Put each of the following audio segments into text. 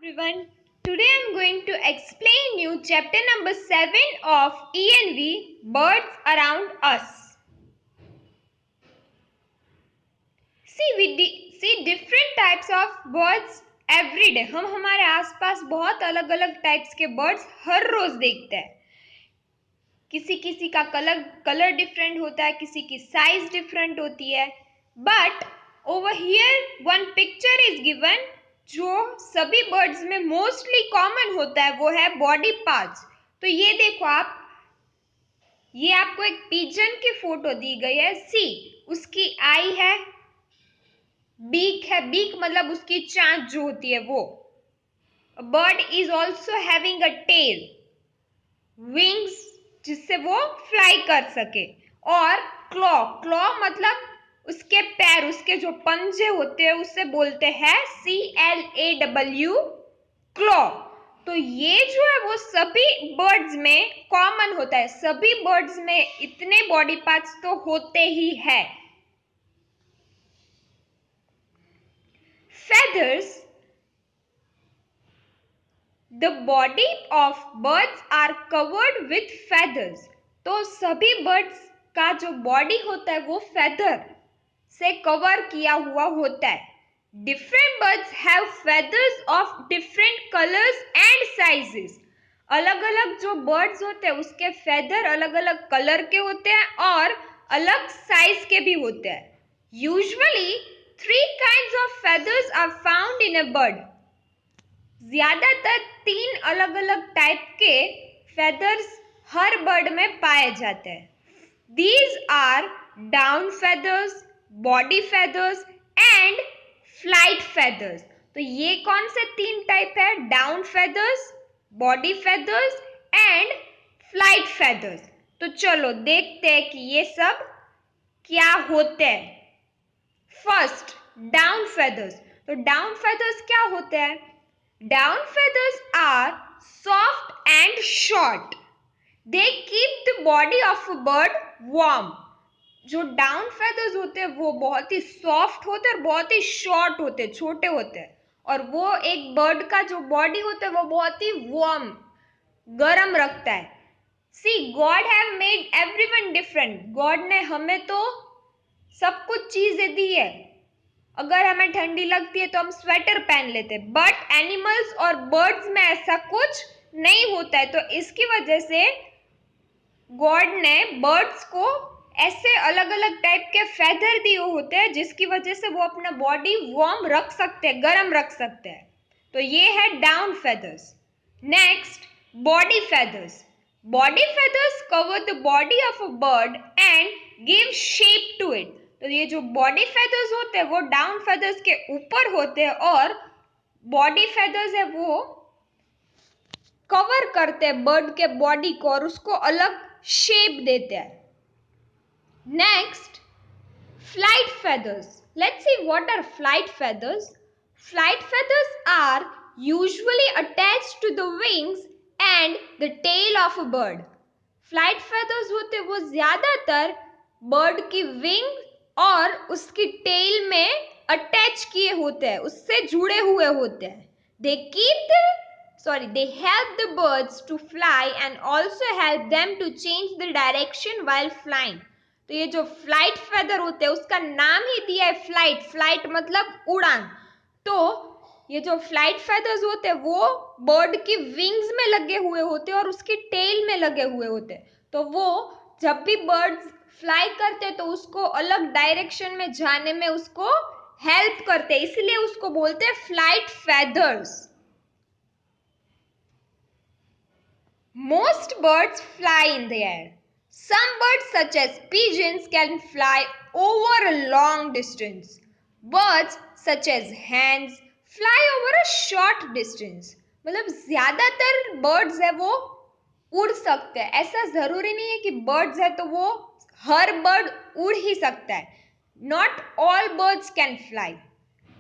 Everyone, today I'm going to explain you chapter number 7 of ENV Birds Around Us. See different types of birds every day. हम हमारे आसपास बहुत अलग अलग types के birds हर रोज देखते हैं. किसी किसी का कलर डिफरेंट होता है, किसी की साइज डिफरेंट होती है. But over here one picture is given जो सभी बर्ड्स में मोस्टली कॉमन होता है, वो है बॉडी पार्ट्स. तो ये देखो आप, ये आपको एक पिजन की फोटो दी गई है. सी, उसकी आई है, बीक है, बीक मतलब उसकी चांच जो होती है वो. Bird is also having a tail, wings जिससे वो फ्लाई कर सके, और क्लॉ, क्लॉ मतलब उसके पैर, उसके जो पंजे होते हैं उससे बोलते हैं CLAW, क्लॉ. तो ये जो है वो सभी बर्ड्स में कॉमन होता है. सभी बर्ड्स में इतने बॉडी पार्ट्स तो होते ही है. feathers, the body of birds are covered with feathers. तो सभी बर्ड्स का जो बॉडी होता है वो फेदर से कवर किया हुआ होता है. Different birds have feathers of different colours and sizes. अलग अलग जो बर्ड्स होते हैं उसके फेदर अलग अलग कलर के होते हैं और अलग साइज के भी होते हैं. Usually 3 kinds of feathers are found in a bird. ज्यादातर 3 अलग अलग टाइप के फेदर्स हर बर्ड में पाए जाते हैं. These are down feathers, body feathers and flight feathers. तो ये कौन से 3 टाइप है? Down feathers, body feathers and flight feathers. तो चलो देखते हैं कि ये सब क्या होते हैं. First, down feathers. तो डाउन feathers क्या होते हैं? Down feathers are soft and short. They keep the body of a bird warm. जो डाउन feathers होते हैं वो बहुत ही सॉफ्ट होते हैं और बहुत ही शॉर्ट होते हैं, छोटे होते हैं, और वो एक बर्ड का जो बॉडी होता है वो बहुत ही वार्म, गर्म रखता है. See, God have made everyone different. God ने हमें तो सब कुछ चीजें दी है. अगर हमें ठंडी लगती है तो हम स्वेटर पहन लेते हैं, बट एनिमल्स और बर्ड्स में ऐसा कुछ नहीं होता है. तो इसकी वजह से गॉड ने बर्ड्स को ऐसे अलग अलग टाइप के फेदर दिए होते हैं जिसकी वजह से वो अपना बॉडी वार्म रख सकते हैं, गर्म रख सकते हैं. तो ये है down feathers. Next, body feathers. Body feathers cover the body of a bird and give shape to it. तो ये जो बॉडी फेदर्स होते हैं वो डाउन फेदर्स के ऊपर होते हैं और बॉडी फेदर्स है वो कवर करते हैं बर्ड के बॉडी को और उसको अलग शेप देते हैं. Next, flight feathers. Let's see what are flight feathers. Flight feathers are usually attached to the wings and the tail of a bird. Flight feathers होते हैं वो ज्यादातर बर्ड की विंग और उसकी टेल में अटैच किए होते हैं, उससे जुड़े हुए होते हैं. They help the birds to fly and also help them to change the direction while flying. तो ये जो फ्लाइट फेदर होते हैं उसका नाम ही दिया है फ्लाइट. फ्लाइट मतलब उड़ान. तो ये जो फ्लाइट फेदर्स होते हैं वो बर्ड की विंग्स में लगे हुए होते हैं और उसकी टेल में लगे हुए होते हैं. तो वो जब भी बर्ड्स फ्लाई करते हैं तो उसको अलग डायरेक्शन में जाने में उसको हेल्प करते हैं, इसलिए उसको बोलते हैं flight feathers. Most birds fly in the air. Some birds such as pigeons can fly over a long distance. Birds such as hens fly over a short distance. मतलब ज्यादातर बर्ड्स है वो उड़ सकते हैं. ऐसा जरूरी नहीं है कि बर्ड्स है तो वो हर बर्ड उड़ ही सकता है. Not all birds can fly.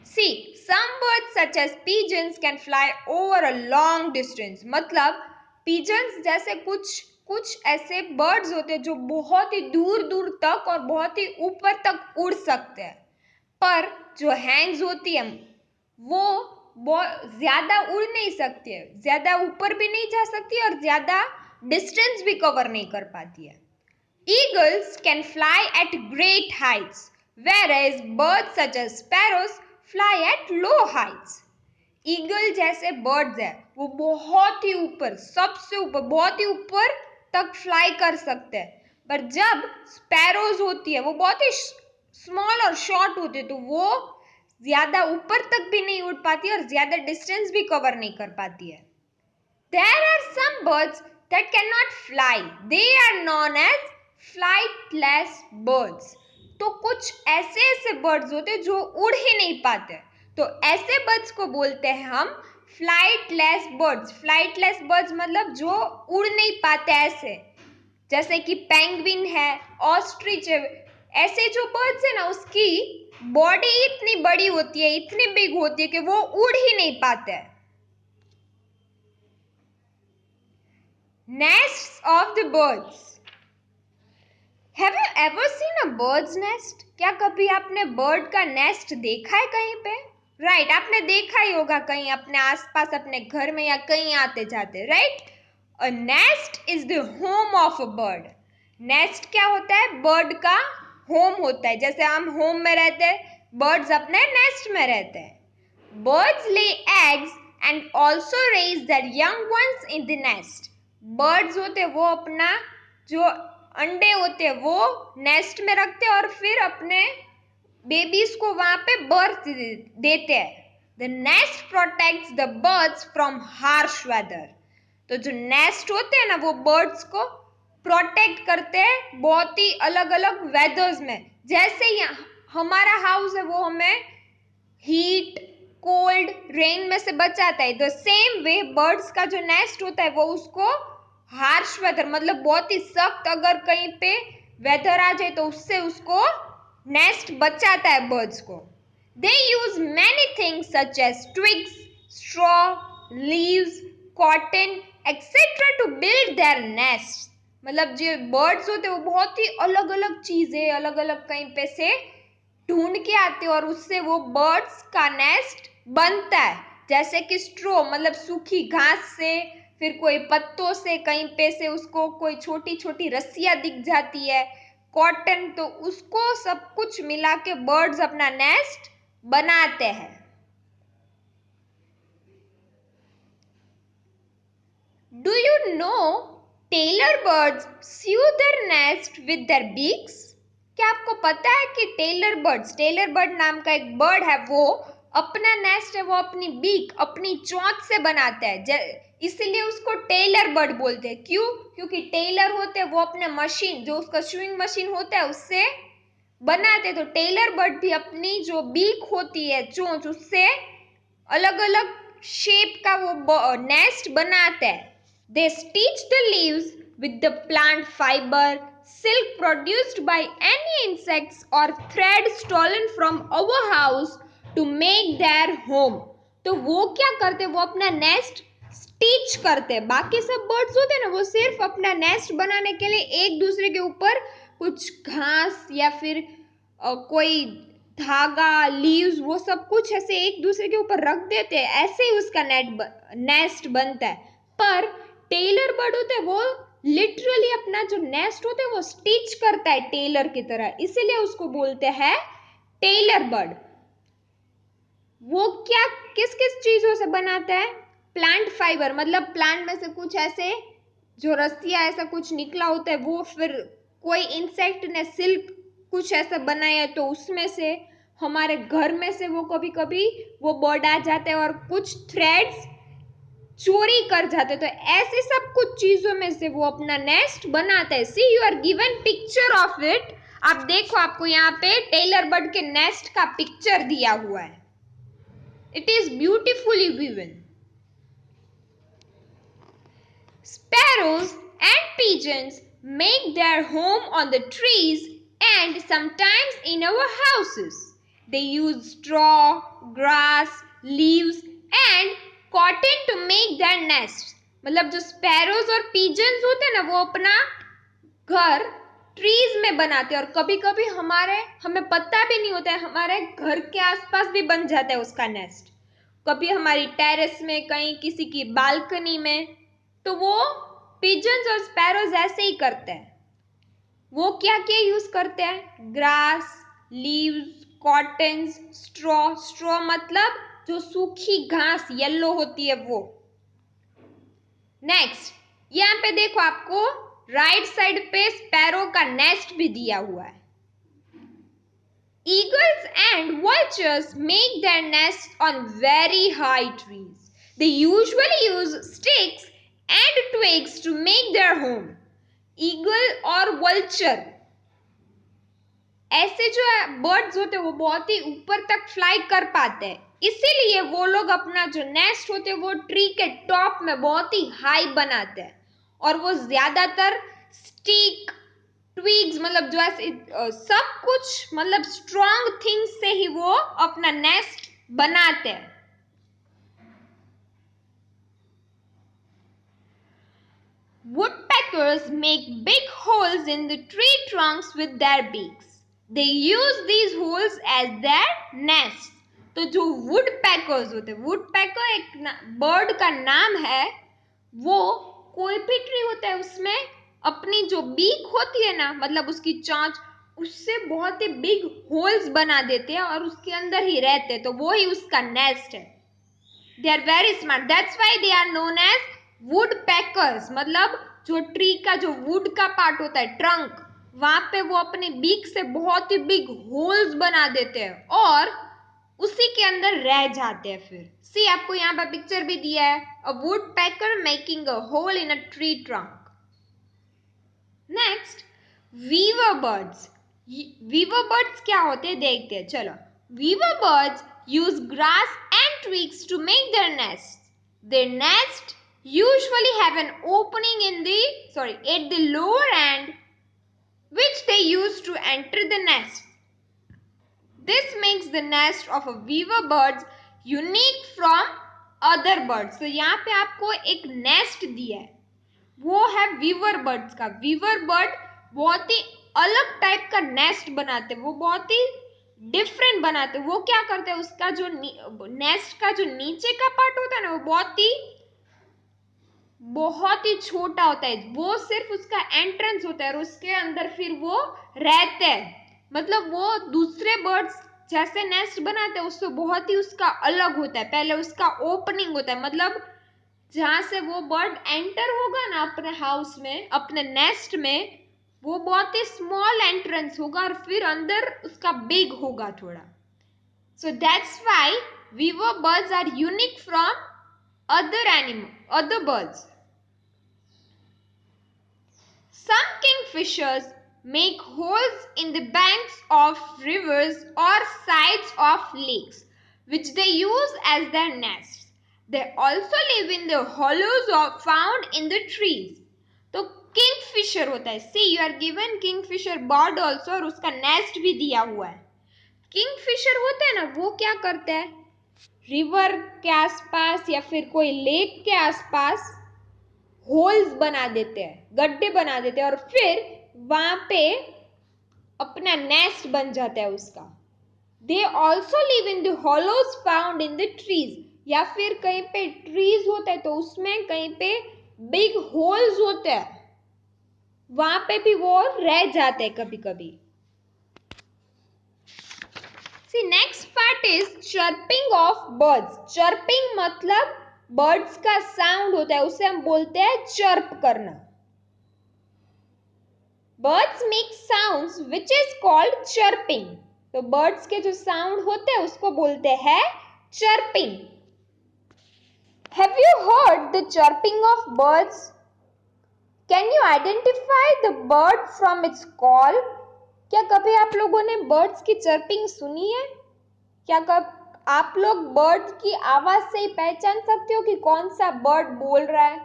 See, some birds such as pigeons can fly over a long distance. मतलब pigeons जैसे कुछ ऐसे बर्ड्स होते हैं जो बहुत ही दूर दूर तक और बहुत ही ऊपर तक उड़ सकते हैं. पर जो हैंस होती है वो ज्यादा उड़ नहीं सकती है, ज्यादा ऊपर भी नहीं जा सकती और ज्यादा डिस्टेंस भी कवर नहीं कर पाती है. Eagles can fly at great heights, whereas birds such as sparrows fly at low heights. Eagle जैसे बर्ड्स है वो बहुत ही ऊपर, सबसे ऊपर, बहुत ही ऊपर तक फ्लाई कर सकते हैं. पर जब स्पैरोज होती है वो बहुत ही स्मॉल और शॉर्ट होती है, तो वो ज्यादा ऊपर तक भी नहीं उड़ पाती और ज्यादा डिस्टेंस भी कवर नहीं कर पाती है. There are some birds that cannot fly. They are known as flightless birds. तो कुछ ऐसे ऐसे बर्ड्स होते हैं जो उड़ ही नहीं पाते, तो ऐसे बर्ड्स को बोलते हैं हम फ्लाइटलेस बर्ड्स. फ्लाइटलेस बर्ड्स मतलब जो उड़ नहीं पाते ऐसे, जैसे कि पेंगुइन है, ऑस्ट्रिच है. ऐसे जो बर्ड्स है ना उसकी बॉडी इतनी बड़ी होती है, इतनी बिग होती है कि वो उड़ ही नहीं पाते हैं. Nests of the birds. Have you ever seen a bird's nest? क्या कभी आपने बर्ड का नेस्ट देखा है कहीं पे? राइट, आपने देखा ही होगा कहीं अपने आसपास, अपने घर में या कहीं आते जाते. Right, a nest is the home of a bird. Nest क्या होता है? बर्ड का होम होता है. जैसे हम होम में रहते हैं, बर्ड्स अपने नेस्ट में रहते हैं. Birds lay eggs and also raise their young ones in the nest. Birds होते हैं वो अपना जो अंडे होते हैं वो नेस्ट में रखते हैं और फिर अपने बेबीज को वहां पे बर्थ देते हैं. The nest protects the birds from harsh weather. तो जो नेस्ट होते हैं ना वो बर्ड्स को प्रोटेक्ट करते हैं बहुत ही अलग अलग वेदर्स में. जैसे हमारा हाउस है वो हमें हीट, कोल्ड, रेन में से बचाता है. द सेम वे बर्ड्स का जो नेस्ट होता है वो उसको हार्श वेदर मतलब बहुत ही सख्त अगर कहीं पे वेदर आ जाए तो उससे उसको नेस्ट बचाता है बर्ड्स को. They use many things such as twigs, straw, leaves, cotton etcetera to build their nest. मतलब जो बर्ड्स होते हैं वो बहुत ही अलग अलग चीजें अलग अलग कहीं पे से ढूंढ के आते हैं और उससे वो बर्ड्स का नेस्ट बनता है. जैसे कि स्ट्रो मतलब सूखी घास से, फिर कोई पत्तों से कहीं पे से उसको कोई छोटी छोटी रस्सियां दिख जाती है, कॉटन, तो उसको सब कुछ मिला के बर्ड्स अपना नेस्ट बनाते हैं. Do you know tailor birds sew their nest with their beaks. क्या आपको पता है कि टेलर बर्ड नाम का एक बर्ड है वो अपना नेस्ट है वो अपनी बीक, अपनी चोंच से बनाता है, इसलिए उसको टेलर बर्ड बोलते हैं. क्यों? क्योंकि टेलर होते हैं वो अपने मशीन, जो उसका स्विंग मशीन होता है उससे बनाते. तो टेलर बर्ड भी अपनी जो बीक होती है, चोंच, उससे अलग अलग शेप का वो नेस्ट बनाते हैं. They stitch the leaves with the plant fiber, silk produced by any insects or thread stolen from our house to make their home. तो वो क्या करते, वो अपना नेस्ट स्टिच करते. बाकी सब बर्ड्स होते हैं ना वो सिर्फ अपना नेस्ट बनाने के लिए एक दूसरे के ऊपर कुछ घास या फिर कोई धागा, लीव्स, वो सब कुछ ऐसे एक दूसरे के ऊपर रख देते हैं, ऐसे ही उसका नेस्ट बनता है. पर टेलर बर्ड होता है वो लिटरली अपना जो नेस्ट होता है वो स्टिच करता है टेलर की तरह, इसीलिए उसको बोलते हैं टेलर बर्ड. वो क्या किस किस चीजों से बनाता है? प्लांट फाइबर मतलब प्लांट में से कुछ ऐसे जो रस्सियां ऐसा कुछ निकला होता है वो, फिर कोई इंसेक्ट ने सिल्क कुछ ऐसा बनाया है तो उसमें से, हमारे घर में से वो कभी कभी वो बर्ड आ जाते हैं और कुछ थ्रेड्स चोरी कर जाते. तो ऐसे सब कुछ चीजों में से वो अपना नेस्ट बनाता है. See you are given picture of it. आप देखो, आपको यहाँ पे टेलर बर्ड के नेस्ट का पिक्चर दिया हुआ है. It is beautifully given. Sparrows and pigeons make their home on the trees and sometimes in our houses. They use straw, grass, leaves and cotton to make their nests. मतलब जो sparrows और pigeons होते हैं ना वो अपना घर trees में बनाते हैं और कभी कभी हमें पता भी नहीं होता है, हमारे घर के आसपास भी बन जाता है उसका नेस्ट. कभी हमारी टेरेस में, कहीं किसी की बालकनी में, तो वो पिजन्स और स्पैरोज ऐसे ही करते हैं। वो क्या क्या यूज करते हैं? Grass, leaves, cottons, straw. Straw मतलब जो सूखी घास येलो होती है वो। नेक्स्ट, यहाँ पे देखो आपको राइट साइड पे स्पैरो का नेस्ट भी दिया हुआ है। Eagles and vultures make their nests on very high trees. They usually use sticks and twigs to make their home. Eagle और vulture ऐसे जो बर्ड्स होते हैं वो बहुत ही ऊपर तक फ्लाई कर पाते हैं, इसीलिए वो लोग अपना जो नेस्ट होते हैं वो ट्री के टॉप में बहुत ही हाई बनाते हैं। और वो ज्यादातर स्टिक, ट्विग्स मतलब जो ऐसे सब कुछ मतलब स्ट्रॉन्ग थिंग्स से ही वो अपना नेस्ट बनाते हैं। Woodpeckers make big holes in the tree trunks with their beaks. They use these holes as their nests. तो जो woodpeckers होते हैं, woodpecker एक बर्ड का नाम है, वो कोई भी ट्री होता है उसमें अपनी जो बीक होती है ना, मतलब उसकी चोंच, उससे बहुत ही बिग होल्स बना देते हैं और उसके अंदर ही रहते हैं, तो वो ही उसका नेस्ट है। They are very smart, that's why they are known as woodpeckers. मतलब जो ट्री का जो वुड का पार्ट होता है, ट्रंक, वहां पे वो अपनी बीक से बहुत ही बिग होल्स बना देते हैं और उसी के अंदर रह जाते हैं। फिर सी आपको यहाँ पर पिक्चर भी दिया है, a woodpecker making a hole in a tree trunk. Next, weaver birds. Weaver birds क्या होते हैं देखते हैं, चलो। Weaver birds use grass and twigs to make their nests. Their nest usually have an opening at the lower end, which they use to enter the nest. This makes the nest of a weaver birds unique from other birds. तो यहाँ पे आपको एक nest दिया है, वो है Weaver birds का। वीवर बर्ड बहुत ही अलग टाइप का नेस्ट बनाते हैं, वो बहुत ही डिफरेंट बनाते हैं। वो क्या करते हैं, उसका जो नेस्ट का जो नीचे का पार्ट होता है ना, वो बहुत ही छोटा होता है। वो सिर्फ उसका एंट्रेंस होता है और उसके अंदर फिर वो रहते हैं। मतलब वो दूसरे बर्ड्स जैसे नेस्ट बनाते हैं उससे बहुत ही उसका अलग होता है। पहले उसका ओपनिंग होता है, मतलब जहां से वो बर्ड एंटर होगा ना अपने हाउस में, अपने नेस्ट में, वो बहुत ही स्मॉल एंट्रेंस होगा और फिर अंदर उसका बिग होगा थोड़ा। So that's why weaver birds are unique from other birds. Some kingfishers make holes in the banks of rivers or sides of lakes, which they use as their nests. They also live in the hollows found in the trees. तो kingfisher होता है, see you are given kingfisher bird also, और उसका nest भी दिया हुआ है। Kingfisher होता है ना, वो क्या करते हैं, रिवर के आसपास या फिर कोई लेक के आसपास होल्स बना देते हैं, गड्ढे बना देते हैं और फिर वहां पे अपना नेस्ट बन जाता है उसका। They also live in the hollows found in the trees, या फिर कहीं पे ट्रीज होते हैं तो उसमें कहीं पे बिग होल्स होते हैं, वहां पे भी वो रह जाते हैं कभी कभी। See next part is chirping of birds. Chirping मतलब बर्ड्स का साउंड होता है, उसे हम बोलते हैं चर्प करना। Birds make sounds which is called chirping. तो बर्ड्स के जो साउंड होते हैं उसको बोलते हैं chirping. Have you heard the chirping of birds? Can you identify the bird from its call? क्या कभी आप लोगों ने बर्ड्स की चर्पिंग सुनी है? क्या कब आप लोग बर्ड की आवाज से ही पहचान सकते हो कि कौन सा बर्ड बोल रहा है?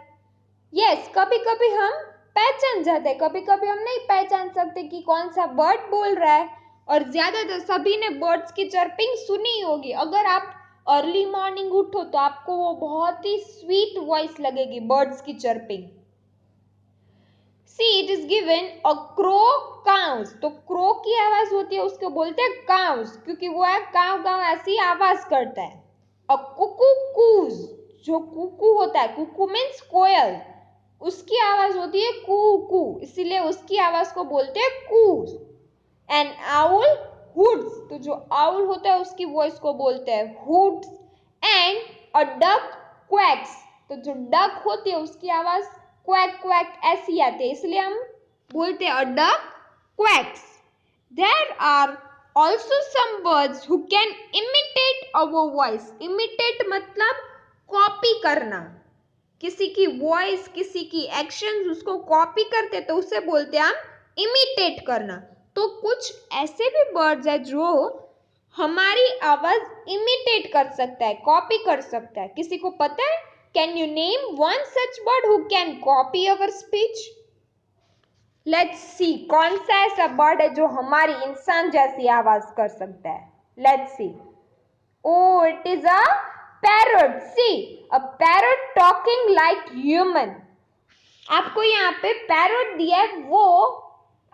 यस, कभी कभी हम पहचान जाते हैं, कभी कभी हम नहीं पहचान सकते कि कौन सा बर्ड बोल रहा है। और ज्यादातर सभी ने बर्ड्स की चर्पिंग सुनी होगी। अगर आप अर्ली मॉर्निंग उठो तो आपको वो बहुत ही स्वीट वॉइस लगेगी बर्ड्स की chirping. See it is given a crow cows. तो क्रो की आवाज होती है उसको बोलते हैं काउस, क्योंकि वो है काव काव ऐसी आवाज करता है। अ कुकू कूज, जो कुकू होता है, कुकू मीन्स कोयल, उसकी आवाज होती है कू कू, इसीलिए उसकी आवाज को बोलते हैं कूज। एन आउल हुड्स, तो जो आउल होता है उसकी वॉइस को बोलते हैं hoods. And a duck quacks, तो जो डक होती है उसकी आवाज क्वैक क्वैक ऐसी आती है, इसलिए हम बोलते हैं a duck quacks. There are also some birds who can imitate our voice. Imitate मतलब कॉपी करना, किसी की वॉइस, किसी की एक्शन, उसको कॉपी करते तो उसे बोलते हैं हम इमिटेट करना। तो कुछ ऐसे भी बर्ड्स है जो हमारी आवाज इमिटेट कर सकता है, कॉपी कर सकता है। किसी को पता है? Can you name one such bird who can copy our speech? Let's see, कौन सा ऐसा बर्ड है जो हमारी इंसान जैसी आवाज कर सकता है? Let's see. Oh, it is a parrot. See, a parrot talking like human. आपको यहाँ पे parrot दिया है, वो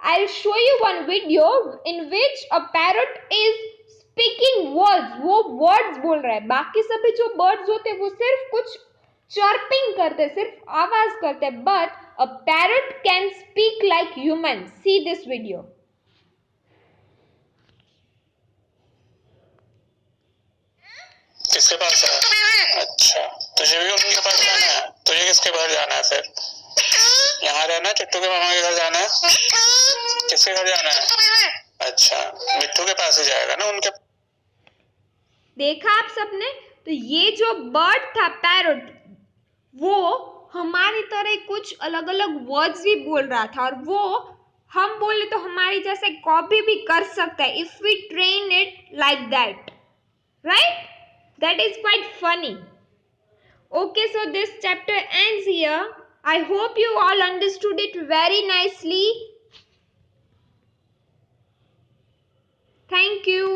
I'll show you one video in which a parrot is speaking words. वो words बोल रहा है। बाकी सभी जो birds होते हैं वो सिर्फ कुछ chirping करते हैं, सिर्फ आवाज करते हैं, but a parrot can speak like human. See this video. किसके पास है? अच्छा, तुझे भी उनके पास जाना है? तुझे किसके घर जाना है फिर? यहाँ रहना है, चिट्टू के मामा के घर जाना है? किसके घर जाना है? अच्छा, मिट्टू के पास ही जाएगा ना उनके। देखा आप सबने? तो ये जो बर्ड था पैरट, वो हमारी तरह कुछ अलग अलग वर्ड्स भी बोल रहा था, और वो हम बोले तो हमारी जैसे कॉपी भी कर सकता है if we train it like that, right? That is quite funny. Okay, so this chapter ends here. I hope you all understood it very nicely. Thank you.